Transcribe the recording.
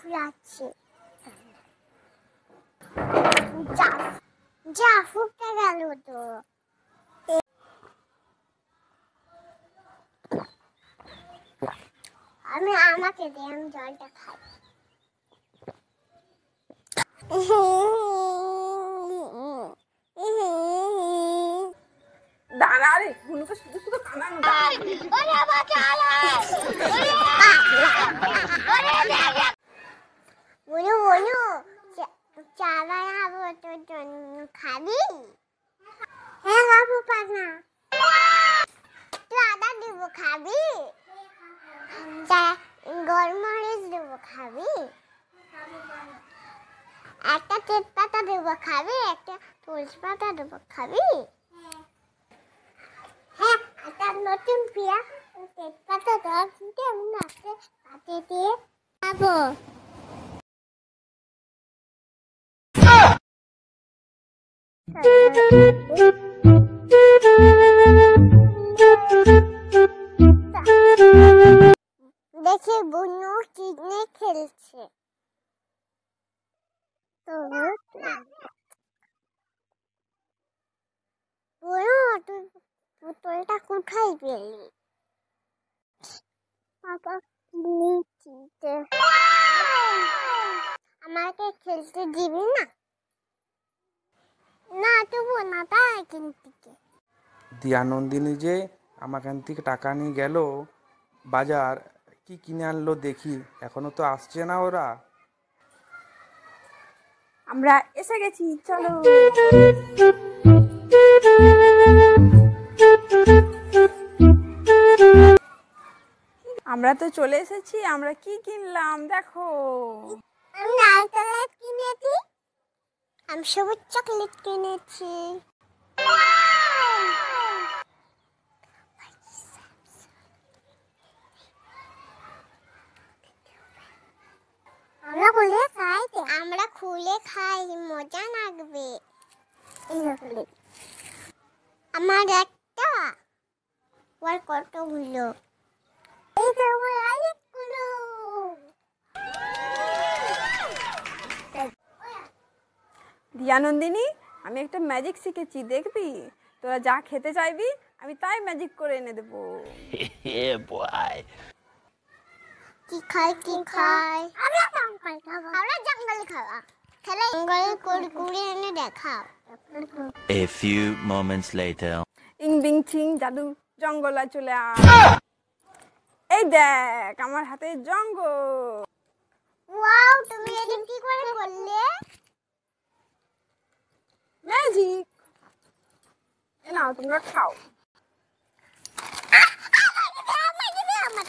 ফুলাচ্ছে। যা ফুটে গেল তো। আমাকে দে, আমি জলটা খাই। দাঁড়া রে, বুনুকে শুধু শুধু কাঁদানো। বুনু চা বানাবো তোর জন্য, খাবি? হ্যাঁ খাবো, পানা তুই আদা দিব, খাবি? গরম মরিচ দেবো, খাবি? একটা তেজপাতা দেবো, খাবি? একটা তুলসী পাতা দেবো, খাবি? হ্যাঁ, একটা নতুন পিয়া তেজপাতা দেওয়া কিন্তু আমি নাচতে পাতে দিয়ে খাবো। দেখি বুনু কিনে খেলছে। বুনু তুই পুতুলটা কোথায় পেলি? বাবা নিচিতে। আমাকে খেলতে দিবি না? না দেবো না, তাই কিনতে। দিয়ানন্দিনী যে আমার কাছ থেকে টাকা নিয়ে গেল বাজার, কি কিনে আনলো দেখি, এখনো তো আসছে না ওরা। আমরা এসে গেছি, চলো। আমরা তো চলে এসেছি। আমরা কি কিনলাম দেখো। আমি নারকেল কিনেছি, আমি সবুজ চকলেট কিনেছি। আমরা খুলে খাই, মজা লাগবে। আমার একটা ওর কতগুলো, এই যে আমার অনেকগুলো। দিয়ানন্দিনী, আমি একটা ম্যাজিক শিখেছি, দেখবি? তোরা যা খেতে চাইবি আমি তাই ম্যাজিক করে এনে দেবো। কি খাই আমরা জঙ্গলে খাওয়া খেলে, জঙ্গলে কুড়কুড়ে এনে দেখাও। A few moments later. ইং বিং চিং জাদু জঙ্গলে চলে আয়। এই দেখ আমার হাতে জঙ্গল। ওয়াও, তুমি এটা কি করে করলে? ম্যাজিক। এ নাও তোমরা খাও। আমার